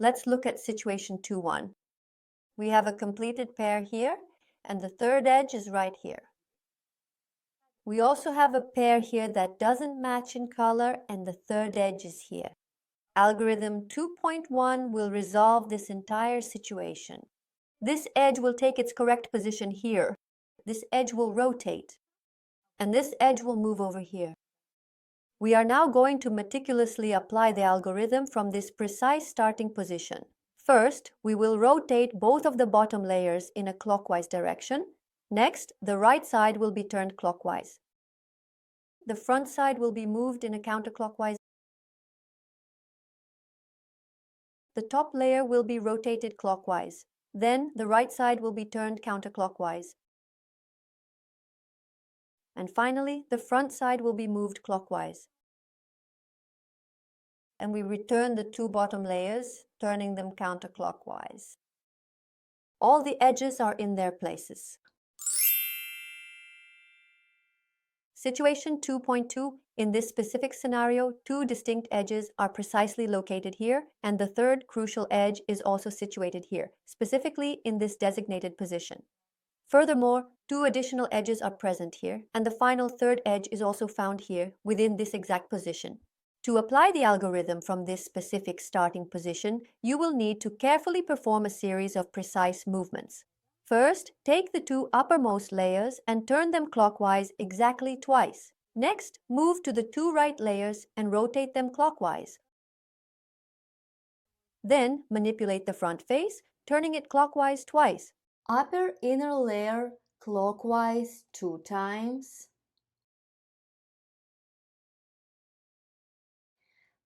Let's look at situation 2-1. We have a completed pair here, and the third edge is right here. We also have a pair here that doesn't match in color, and the third edge is here. Algorithm 2.1 will resolve this entire situation. This edge will take its correct position here. This edge will rotate, and this edge will move over here. We are now going to meticulously apply the algorithm from this precise starting position. First, we will rotate both of the bottom layers in a clockwise direction. Next, the right side will be turned clockwise. The front side will be moved in a counterclockwise. The top layer will be rotated clockwise. Then, the right side will be turned counterclockwise. And finally, the front side will be moved clockwise. And we return the two bottom layers, turning them counterclockwise. All the edges are in their places. Situation 2.2, in this specific scenario, two distinct edges are precisely located here, and the third crucial edge is also situated here, specifically in this designated position. Furthermore, two additional edges are present here, and the final third edge is also found here within this exact position. To apply the algorithm from this specific starting position, you will need to carefully perform a series of precise movements. First, take the two uppermost layers and turn them clockwise exactly twice. Next, move to the two right layers and rotate them clockwise. Then, manipulate the front face, turning it clockwise twice. Upper inner layer clockwise 2 times.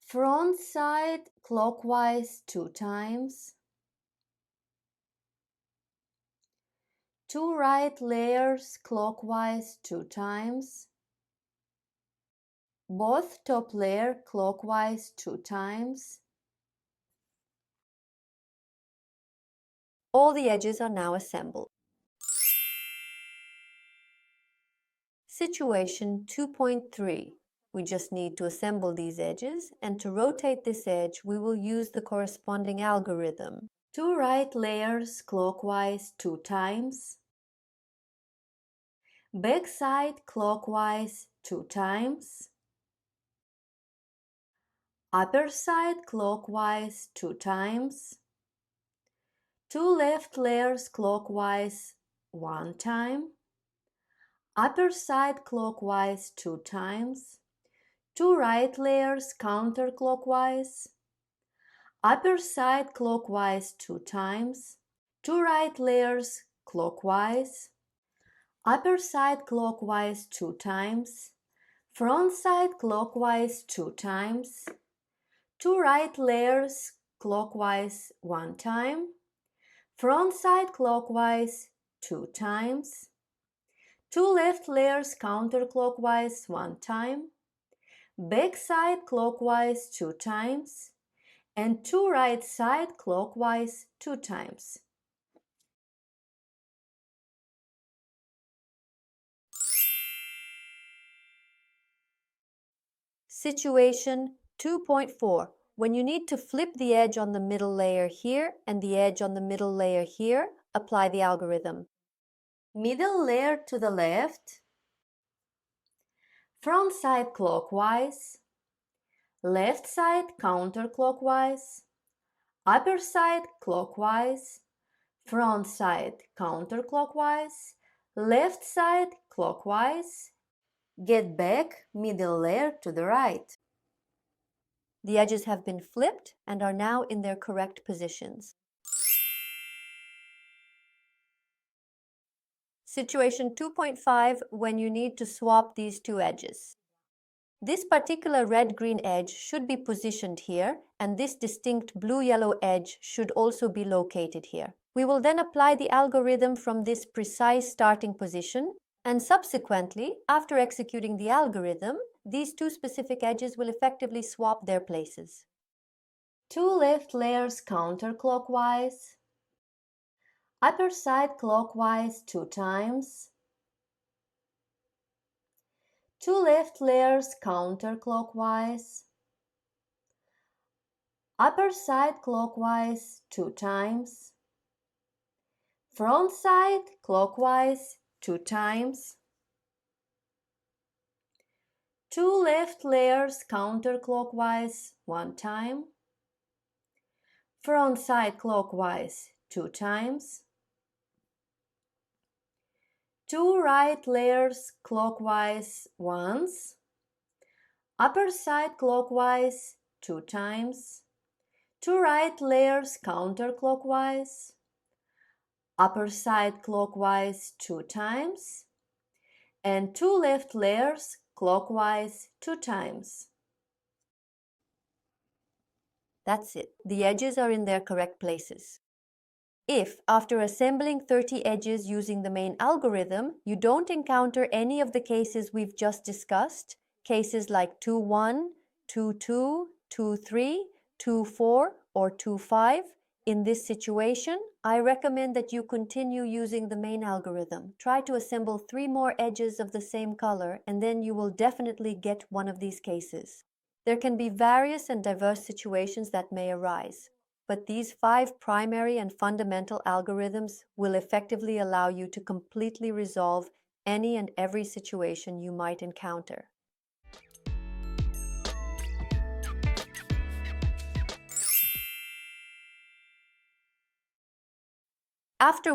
Front side clockwise 2 times. Two right layers clockwise 2 times. Both top layer clockwise 2 times. All the edges are now assembled. Situation 2.3. We just need to assemble these edges, and to rotate this edge, we will use the corresponding algorithm. Two right layers clockwise 2 times. Back side clockwise 2 times. Upper side clockwise 2 times. Two left layers clockwise 1 time. Upper side clockwise 2 times. Two right layers counterclockwise. Upper side clockwise 2 times. Two right layers clockwise. Upper side clockwise 2 times. Front side clockwise 2 times. Two right layers clockwise 1 time. Front side clockwise 2 times. Two left layers counterclockwise 1 time. Back side clockwise 2 times. And two right side clockwise 2 times. Situation 2.4. When you need to flip the edge on the middle layer here and the edge on the middle layer here, apply the algorithm. Middle layer to the left. Front side clockwise. Left side counterclockwise. Upper side clockwise. Front side counterclockwise. Left side clockwise. Get back middle layer to the right. The edges have been flipped and are now in their correct positions. Situation 2.5, when you need to swap these two edges. This particular red-green edge should be positioned here, and this distinct blue-yellow edge should also be located here. We will then apply the algorithm from this precise starting position, and subsequently, after executing the algorithm, these two specific edges will effectively swap their places. Two left layers counterclockwise. Upper side clockwise 2 times. Two left layers counterclockwise. upper side clockwise 2 times, front side clockwise 2 times, 2 left layers counterclockwise 1 time, front side clockwise 2 times, 2 right layers clockwise once, upper side clockwise 2 times, 2 right layers counterclockwise, upper side clockwise 2 times, and 2 left layers clockwise 2 times. That's it. The edges are in their correct places. If, after assembling 30 edges using the main algorithm, you don't encounter any of the cases we've just discussed, cases like 2-1, 2-2, 2-3, 2-4, or 2-5, in this situation, I recommend that you continue using the main algorithm. Try to assemble 3 more edges of the same color, and then you will definitely get one of these cases. There can be various and diverse situations that may arise, but these 5 primary and fundamental algorithms will effectively allow you to completely resolve any and every situation you might encounter. After